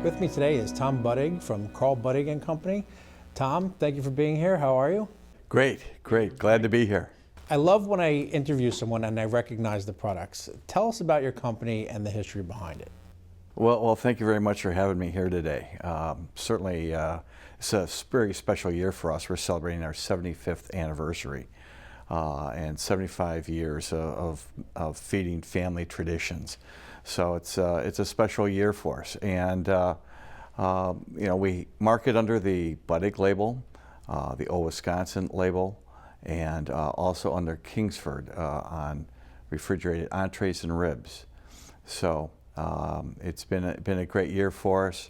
With me today is Tom Buddig from Carl Buddig and Company. Tom, thank you for being here. How are you? Great. Glad to be here. I love when I interview someone and I recognize the products. Tell us about your company and the history behind it. Well, thank you very much for having me here today. Certainly, it's a very special year for us. We're celebrating our 75th anniversary and 75 years of feeding family traditions. So it's a special year for us, and we market under the Buddig label, the Old Wisconsin label, and also under Kingsford on refrigerated entrees and ribs. So it's been a great year for us.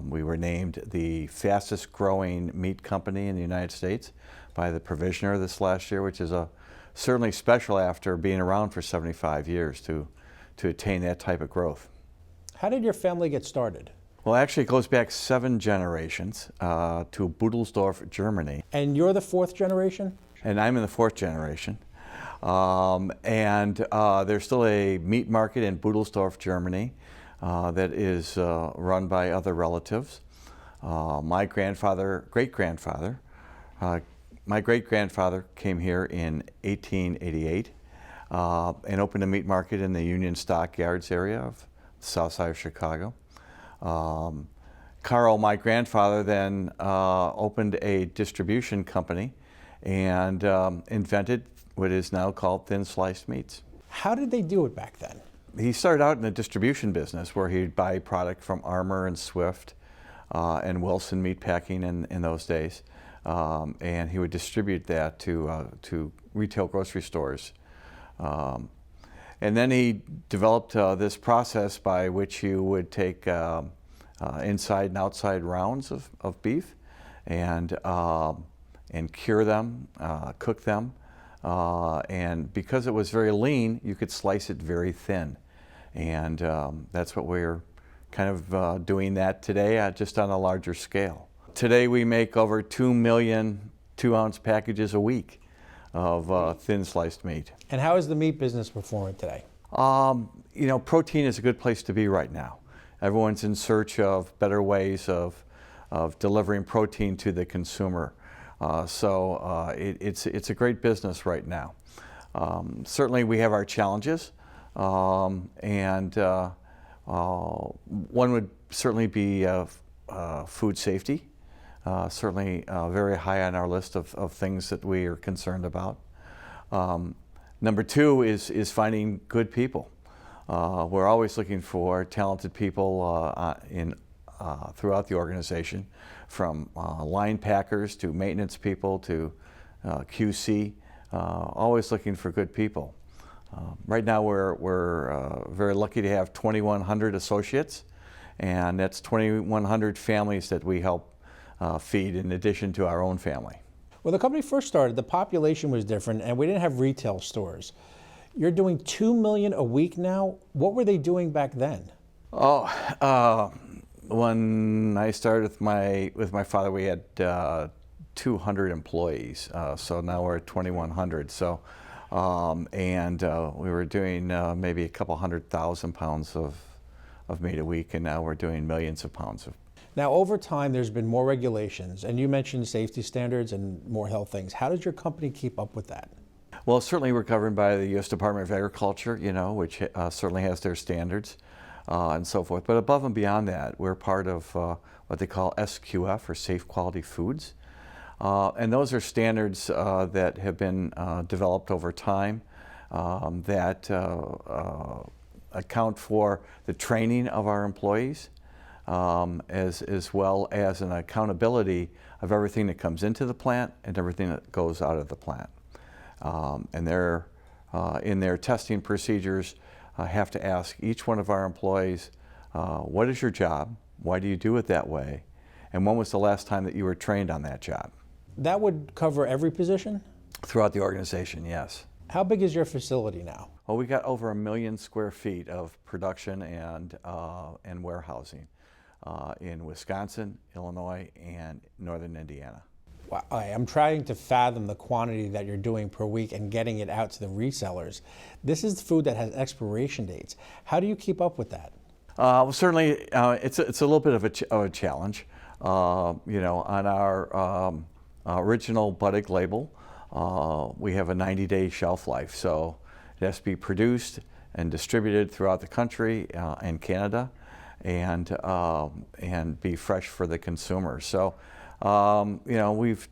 We were named the fastest growing meat company in the United States by the Provisioner this last year, which is certainly special after being around for 75 years to attain that type of growth. How did your family get started? Well, actually, it goes back 7 generations to Budelsdorf, Germany. And you're the 4th generation? And I'm in the 4th generation. There's still a meat market in Budelsdorf, Germany that is run by other relatives. My great-grandfather came here in 1888 and opened a meat market in the Union Stockyards area of the south side of Chicago. Carl, my grandfather, then opened a distribution company and invented what is now called thin sliced meats. How did they do it back then? He started out in the distribution business where he'd buy product from Armour and Swift and Wilson Meat Packing in those days, and he would distribute that to retail grocery stores. And then he developed this process by which you would take inside and outside rounds of beef and cure them, cook them. And because it was very lean, you could slice it very thin. And that's what we're kind of doing that today, just on a larger scale. Today we make over 2 million 2-ounce packages a week of thin sliced meat. And how is the meat business performing today? Protein is a good place to be right now. Everyone's in search of better ways of delivering protein to the consumer. It's a great business right now. Certainly we have our challenges, and one would certainly be food safety. Certainly very high on our list of things that we are concerned about. Number 2 is finding good people. We're always looking for talented people throughout the organization, from line packers to maintenance people to QC, always looking for good people. Right now we're very lucky to have 2,100 associates, and that's 2,100 families that we help feed in addition to our own family. When the company first started, the population was different and we didn't have retail stores. You're doing 2 million a week now. What were they doing back then? When I started with my father, we had 200 employees. So now we're at 2,100. So, we were doing maybe a couple 100,000 pounds of meat a week, and now we're doing millions of pounds of. Now, over time, there's been more regulations, and you mentioned safety standards and more health things. How does your company keep up with that? Well, certainly we're governed by the U.S. Department of Agriculture, which certainly has their standards and so forth. But above and beyond that, we're part of what they call SQF, or Safe Quality Foods. And those are standards that have been developed over time that account for the training of our employees, as well as an accountability of everything that comes into the plant and everything that goes out of the plant. And they're, in their testing procedures, have to ask each one of our employees, what is your job? Why do you do it that way? And when was the last time that you were trained on that job? That would cover every position? Throughout the organization, yes. How big is your facility now? Well, we got over 1 million square feet of production and warehousing in Wisconsin, Illinois, and northern Indiana. Wow, I'm trying to fathom the quantity that you're doing per week and getting it out to the resellers. This is food that has expiration dates. How do you keep up with that? Well, certainly, it's a little bit of a challenge. On our original Buddig label, we have a 90-day shelf life, so it has to be produced and distributed throughout the country and Canada, and be fresh for the consumer. So, we've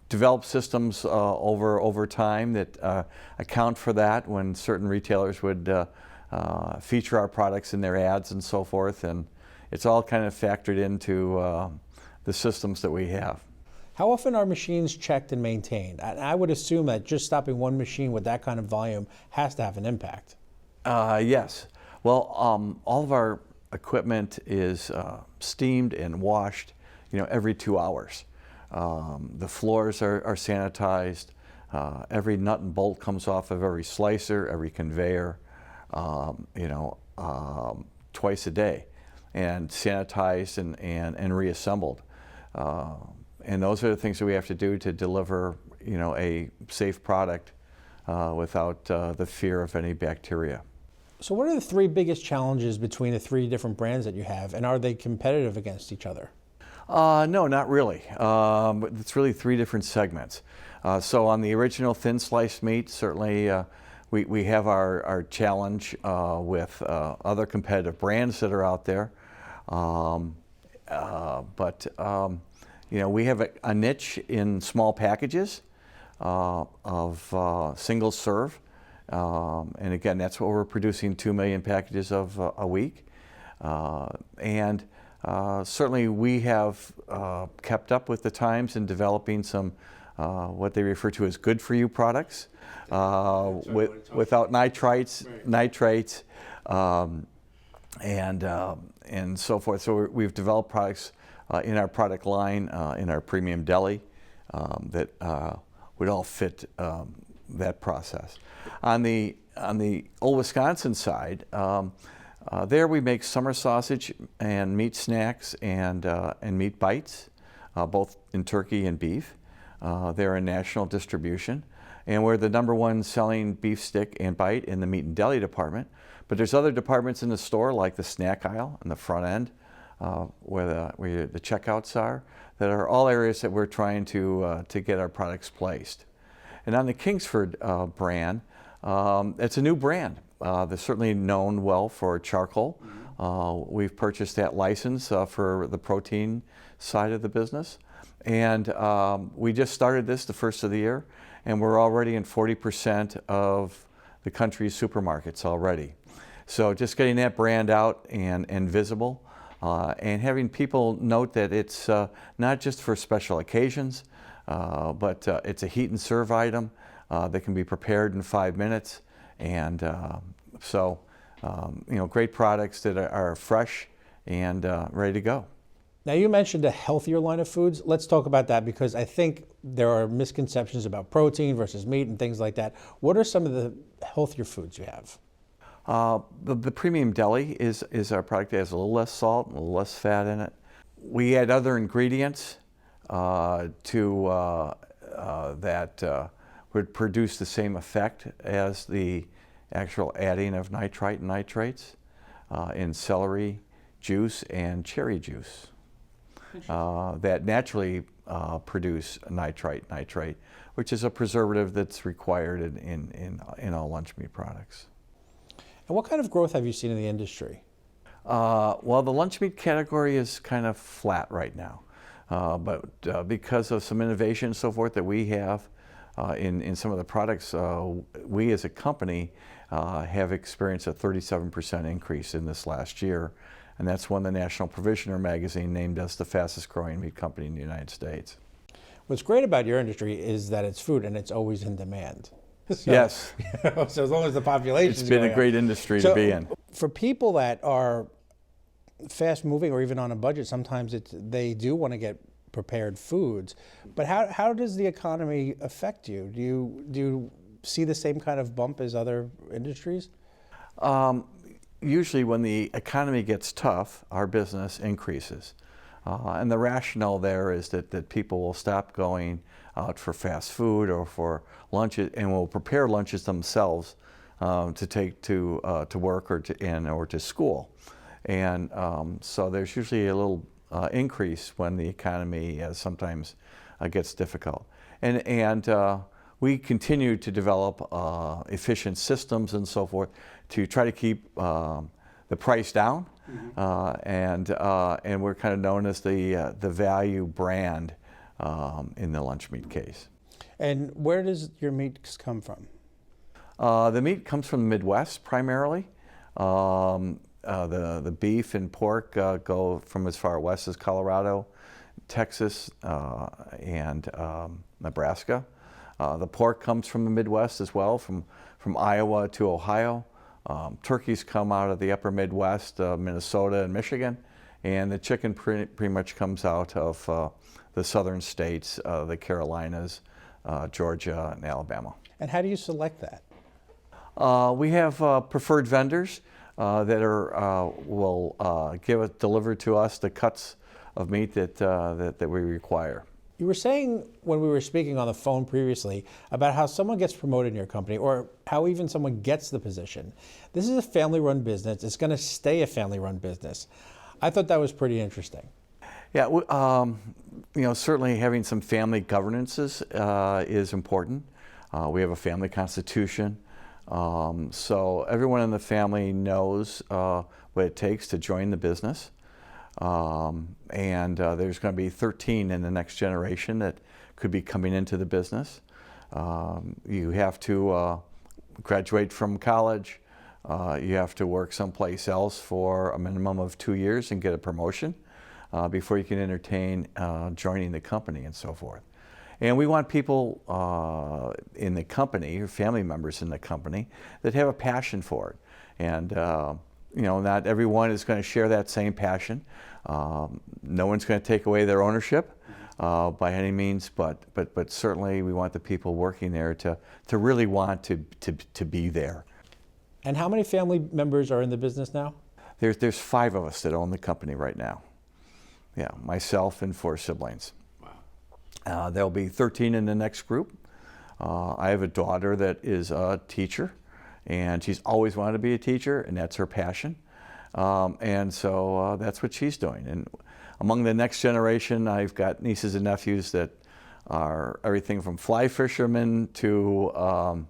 developed systems over time that account for that when certain retailers would feature our products in their ads and so forth, and it's all kind of factored into the systems that we have. How often are machines checked and maintained? I would assume that just stopping one machine with that kind of volume has to have an impact. Yes. Well, all of our equipment is steamed and washed, every 2 hours. The floors are sanitized. Every nut and bolt comes off of every slicer, every conveyor, twice a day, and sanitized and reassembled. And those are the things that we have to do to deliver, a safe product without the fear of any bacteria. So what are the three biggest challenges between the three different brands that you have, and are they competitive against each other? No, not really. It's really three different segments. So on the original thin sliced meat, certainly we have our challenge with other competitive brands that are out there. We have a niche in small packages of single serve. And again, that's what we're producing, 2 million packages of a week. Certainly we have kept up with the times in developing some what they refer to as good for you products without nitrites, and so forth. So we've developed products in our product line, in our premium deli, that would all fit that process. On the old Wisconsin side, there we make summer sausage and meat snacks and meat bites, both in turkey and beef. They're in national distribution, and we're the #1 selling beef stick and bite in the meat and deli department. But there's other departments in the store, like the snack aisle in the front end, where the checkouts are, that are all areas that we're trying to get our products placed. And on the Kingsford brand, it's a new brand. They're certainly known well for charcoal. We've purchased that license for the protein side of the business. And we just started this the first of the year, and we're already in 40% of the country's supermarkets already. So just getting that brand out and visible, and having people note that it's not just for special occasions, but it's a heat and serve item that can be prepared in 5 minutes. And great products that are fresh and ready to go. Now, you mentioned a healthier line of foods. Let's talk about that, because I think there are misconceptions about protein versus meat and things like that. What are some of the healthier foods you have? The premium deli is our product that has a little less salt and a little less fat in it. We add other ingredients that would produce the same effect as the actual adding of nitrite and nitrates in celery juice and cherry juice that naturally produce nitrate, which is a preservative that's required in all lunch meat products. And what kind of growth have you seen in the industry? Well, the lunch meat category is kind of flat right now, but because of some innovation and so forth that we have in some of the products, we as a company have experienced a 37% increase in this last year, and that's when the National Provisioner magazine named us the fastest growing meat company in the United States. What's great about your industry is that it's food and it's always in demand. So, yes. So as long as the population, it's been a great industry to be in. For people that are fast moving or even on a budget, sometimes they do want to get prepared foods. But how does the economy affect you? Do you see the same kind of bump as other industries? Usually when the economy gets tough, our business increases. And the rationale there is that people will stop going out for fast food or for lunches, and will prepare lunches themselves to take to work or to school. And so there's usually a little increase when the economy sometimes gets difficult. And we continue to develop efficient systems and so forth to try to keep the price down. And we're kind of known as the value brand in the lunch meat case. And where does your meat come from? The meat comes from the Midwest primarily. The beef and pork go from as far west as Colorado, Texas, and Nebraska. The pork comes from the Midwest as well, from Iowa to Ohio. Turkeys come out of the upper Midwest, Minnesota and Michigan. And the chicken pretty much comes out of the southern states, the Carolinas, Georgia, and Alabama. And how do you select that? We have preferred vendors that will deliver to us the cuts of meat that we require. You were saying when we were speaking on the phone previously about how someone gets promoted in your company, or how even someone gets the position. This is a family-run business. It's going to stay a family-run business. I thought that was pretty interesting. Yeah, certainly having some family governances is important. We have a family constitution. So everyone in the family knows what it takes to join the business. And there's going to be 13 in the next generation that could be coming into the business. You have to graduate from college. You have to work someplace else for a minimum of 2 years and get a promotion before you can entertain joining the company and so forth. And we want people in the company, or family members in the company, that have a passion for it. And not everyone is going to share that same passion. No one's going to take away their ownership by any means, but certainly we want the people working there to really want to be there. And how many family members are in the business now? There's 5 of us that own the company right now. Yeah, myself and 4 siblings. Wow. There'll be 13 in the next group. I have a daughter that is a teacher, and she's always wanted to be a teacher, and that's her passion. And so that's what she's doing. And among the next generation, I've got nieces and nephews that are everything from fly fishermen to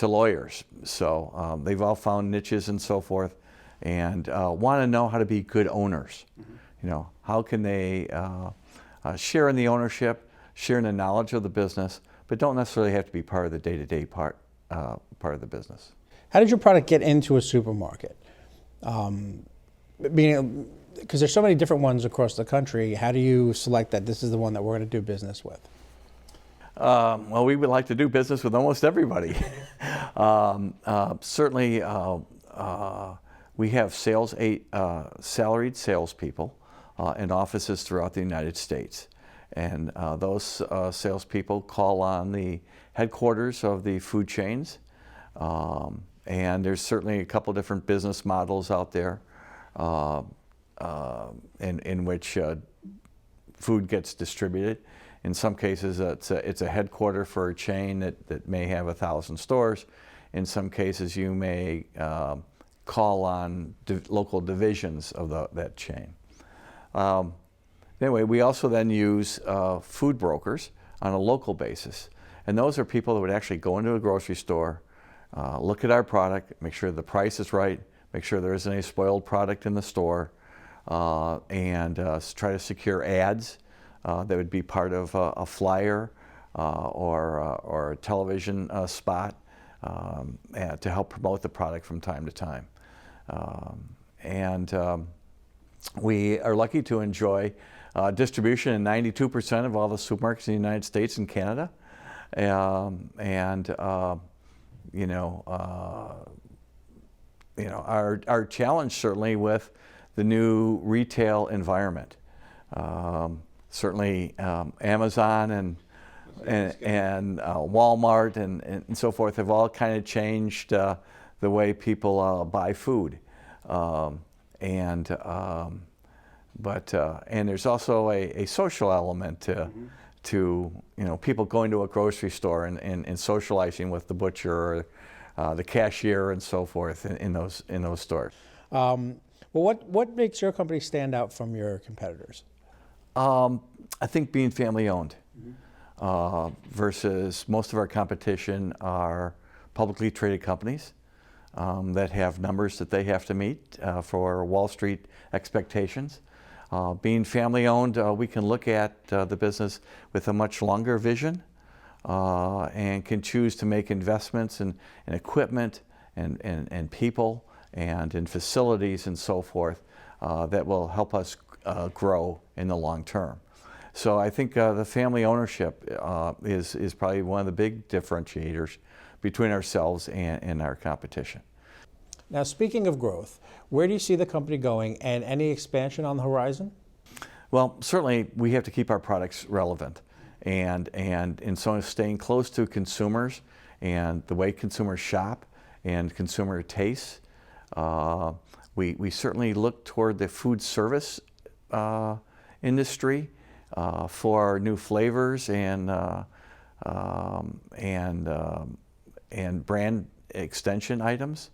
lawyers. So they've all found niches and so forth, and want to know how to be good owners. Mm-hmm. How can they share in the ownership, share in the knowledge of the business, but don't necessarily have to be part of the day-to-day part of the business. How did your product get into a supermarket? Because there's so many different ones across the country, how do you select that this is the one that we're going to do business with? Well, we would like to do business with almost everybody. Certainly, we have salaried salespeople in offices throughout the United States. And those salespeople call on the headquarters of the food chains. And there's certainly a couple different business models out there in which food gets distributed. In some cases, it's a headquarter for a chain that may have 1,000 stores. In some cases, you may call on local divisions of that chain. Anyway, we also then use food brokers on a local basis. And those are people that would actually go into a grocery store, look at our product, make sure the price is right, make sure there isn't any spoiled product in the store, and try to secure ads that would be part of a flyer or a television spot to help promote the product from time to time. We are lucky to enjoy distribution in 92% of all the supermarkets in the United States and Canada. Our challenge certainly with the new retail environment. Certainly Amazon and Walmart and so forth have all kind of changed the way people buy food. And there's also a social element to people going to a grocery store and socializing with the butcher or the cashier and so forth in those stores. Well, what makes your company stand out from your competitors? I think being family owned versus most of our competition are publicly traded companies that have numbers that they have to meet for Wall Street expectations. Being family owned, we can look at the business with a much longer vision and can choose to make investments in equipment and people and in facilities and so forth that will help us grow in the long term. So I think the family ownership is probably one of the big differentiators between ourselves and our competition. Now, speaking of growth, where do you see the company going, and any expansion on the horizon? Well, certainly we have to keep our products relevant, and so staying close to consumers and the way consumers shop and consumer tastes. We certainly look toward the food service industry for new flavors and brand extension items.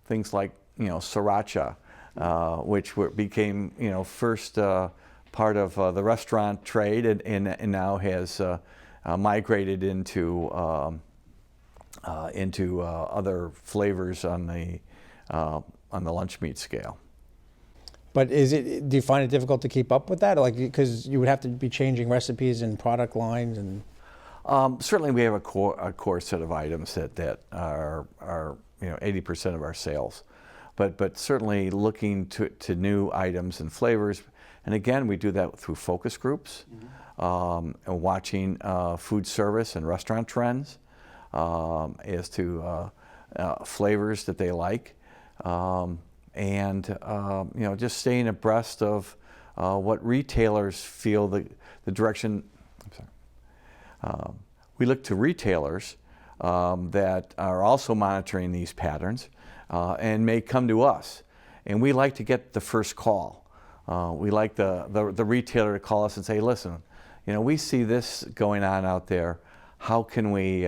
Things like sriracha, which became first part of the restaurant trade and now has migrated into other flavors on the lunch meat scale. But do you find it difficult to keep up with that? Like, because you would have to be changing recipes and product lines and. Certainly, we have a core set of items that are 80% of our sales, but certainly looking to new items and flavors. And again, we do that through focus groups, and watching food service and restaurant trends as to flavors that they like, and just staying abreast of what retailers feel the direction. I'm sorry. We look to retailers that are also monitoring these patterns and may come to us. And we like to get the first call. We like the retailer to call us and say, listen, we see this going on out there. How can we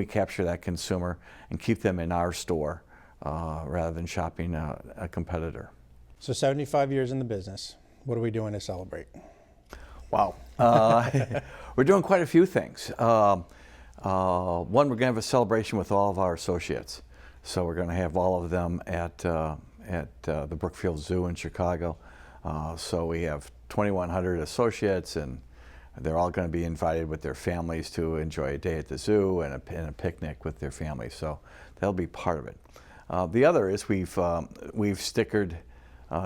capture that consumer and keep them in our store rather than shopping a competitor? So 75 years in the business. What are we doing to celebrate? Wow. We're doing quite a few things. One, we're going to have a celebration with all of our associates. So we're going to have all of them at the Brookfield Zoo in Chicago. So we have 2,100 associates, and they're all going to be invited with their families to enjoy a day at the zoo and a picnic with their families. So that'll be part of it. The other is we've stickered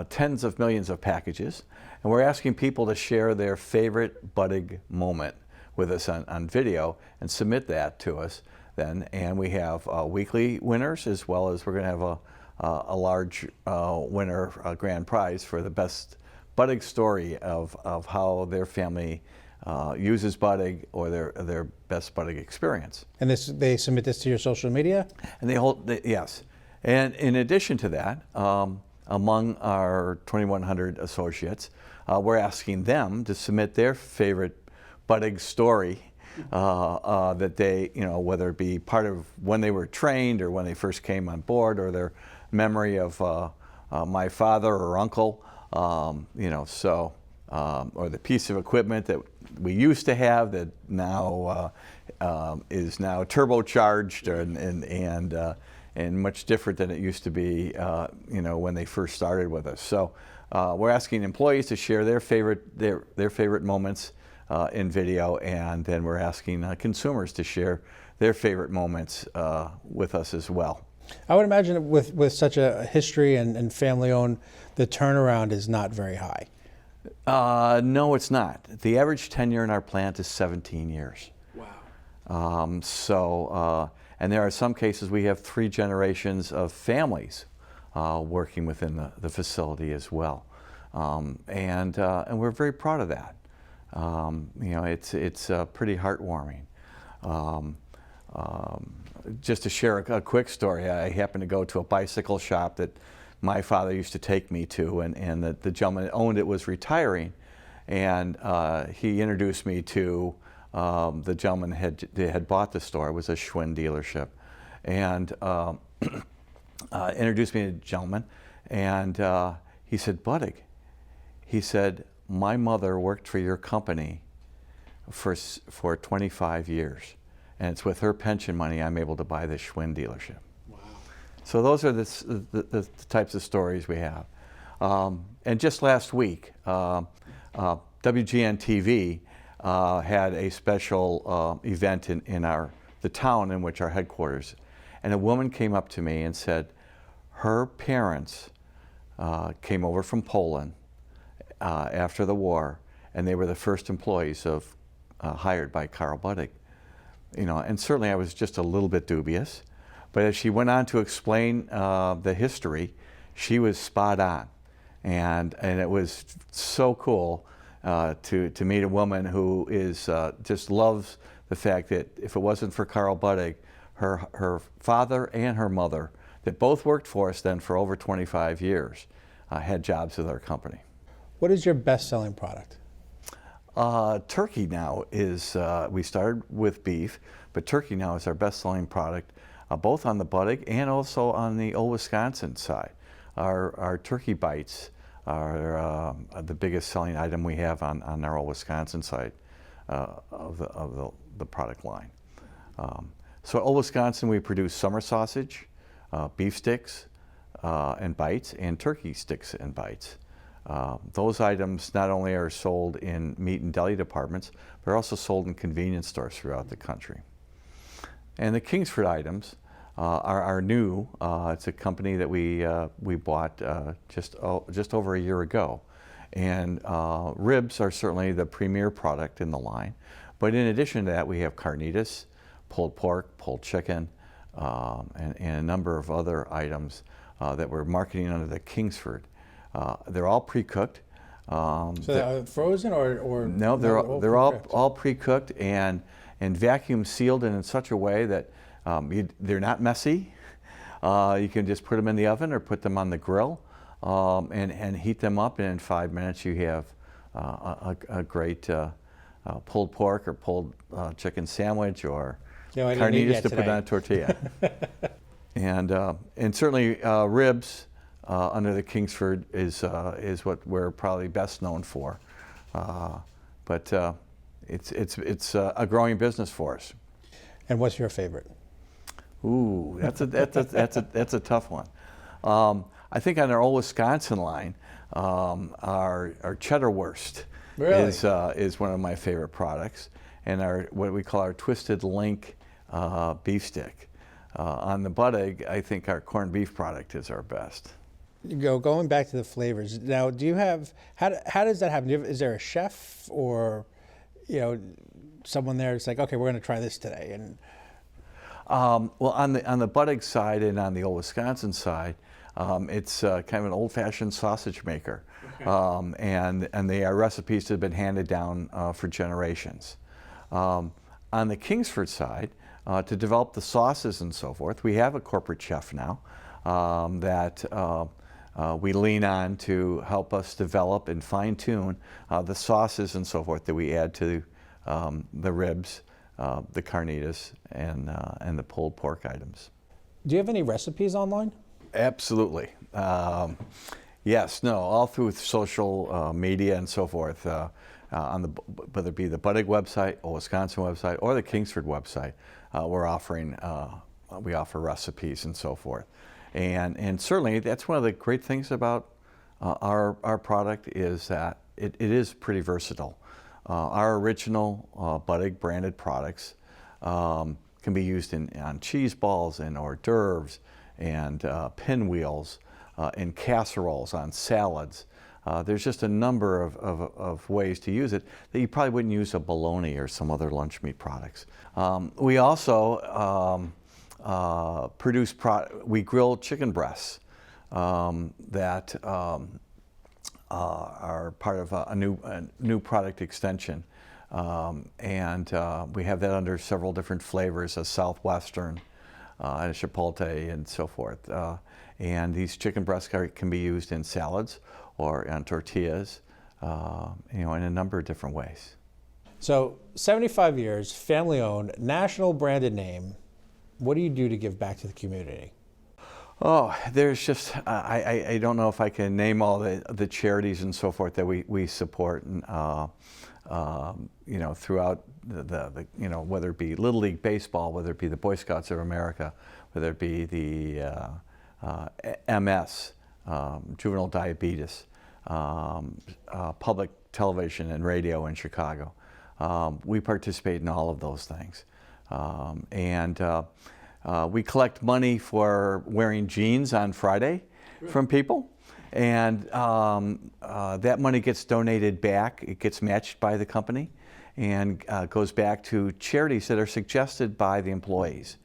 tens of millions of packages, and we're asking people to share their favorite Buddig moment with us on video and submit that to us then. And we have weekly winners, as well as we're going to have a large winner, a grand prize for the best Buddig story of how their family uses Buddig or their best Buddig experience. And they submit this to your social media? And yes. And in addition to that, among our 2,100 associates, we're asking them to submit their favorite Buddig story that they, whether it be part of when they were trained or when they first came on board, or their memory of my father or uncle, or the piece of equipment that we used to have that now is now turbocharged and much different than it used to be, when they first started with us. So we're asking employees to share their favorite moments in video, and then we're asking consumers to share their favorite moments with us as well. I would imagine with such a history and family-owned, the turnaround is not very high. No, it's not. The average tenure in our plant is 17 years. Wow. And there are some cases we have 3 generations of families working within the facility as well. And we're very proud of that. It's pretty heartwarming. Just to share a quick story, I happened to go to a bicycle shop that my father used to take me to, and the gentleman that owned it was retiring, and he introduced me to the gentleman that had bought the store. It was a Schwinn dealership, and introduced me to the gentleman, And he said, Buddig, he said, my mother worked for your company for 25 years. And it's with her pension money I'm able to buy this Schwinn dealership. Wow. So those are the types of stories we have. And just last week, WGN-TV had a special event in the town in which our headquarters, and a woman came up to me and said her parents came over from Poland after the war, and they were the first employees hired by Carl Buddig. You know, and certainly I was just a little bit dubious, but as she went on to explain the history, she was spot on, and it was so cool to meet a woman who is just loves the fact that if it wasn't for Carl Buddig, her father and her mother, that both worked for us then for over 25 years, had jobs with our company. What is your best-selling product? Turkey now is, we started with beef, but turkey now is our best-selling product, both on the Buddig and also on the Old Wisconsin side. Our turkey bites are the biggest selling item we have on our Old Wisconsin side of the product line. So at Old Wisconsin, we produce summer sausage, beef sticks and bites, and turkey sticks and bites. Those items not only are sold in meat and deli departments, but are also sold in convenience stores throughout the country. And the Kingsford items are new. It's a company that we bought just over a year ago. And ribs are certainly the premier product in the line. But in addition to that, we have carnitas, pulled pork, pulled chicken, and a number of other items that we're marketing under the Kingsford. They're all pre-cooked. So they're frozen or no? They're all pre-cooked and vacuum sealed in such a way that they're not messy. You can just put them in the oven or put them on the grill and heat them up, and in 5 minutes you have a great pulled pork or pulled chicken sandwich or carnitas to put on a tortilla. And certainly ribs under the Kingsford is what we're probably best known for, but it's a growing business for us. And what's your favorite? Ooh, that's a tough one. I think on our Old Wisconsin line, our cheddar wurst is one of my favorite products, and what we call our Twisted Link beef stick. On the Buddig, I think our corned beef product is our best. Going back to the flavors. Now, do you have how does that happen? Is there a chef or someone there? It's like, okay, we're going to try this today. And well, on the Buddig side and on the Old Wisconsin side, it's kind of an old-fashioned sausage maker, okay. And they are recipes that have been handed down for generations. On the Kingsford side, to develop the sauces and so forth, we have a corporate chef now that we lean on to help us develop and fine-tune the sauces and so forth that we add to the ribs, the carnitas, and the pulled pork items. Do you have any recipes online? Absolutely. Yes, no, all through social media and so forth, whether it be the Buddig website, Old Wisconsin website, or the Kingsford website, we offer recipes and so forth. And certainly that's one of the great things about our product is that it is pretty versatile. Our original Buddig branded products can be used on cheese balls and hors d'oeuvres and pinwheels, in casseroles, on salads. There's just a number of ways to use it that you probably wouldn't use a bologna or some other lunch meat products. We also we grill chicken breasts that are part of a new product extension. And we have that under several different flavors, a Southwestern, and a Chipotle, and so forth. And these chicken breasts can be used in salads or on tortillas, in a number of different ways. So 75 years, family-owned, national branded name. What do you do to give back to the community? Oh, there's just, I don't know if I can name all the charities and so forth that we support, and, you know, throughout you know, whether it be Little League Baseball, whether it be the Boy Scouts of America, whether it be the MS, juvenile diabetes, public television and radio in Chicago. We participate in all of those things. We collect money for wearing jeans on Friday from people, and that money gets donated back. It gets matched by the company and goes back to charities that are suggested by the employees.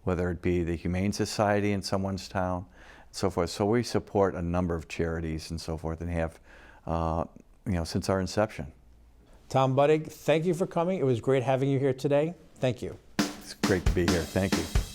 Whether it be the Humane Society in someone's town, and so forth. So we support a number of charities and so forth, and have you know, since our inception. Tom Buddig, thank you for coming. It was great having you here today. Thank you. It's great to be here. Thank you.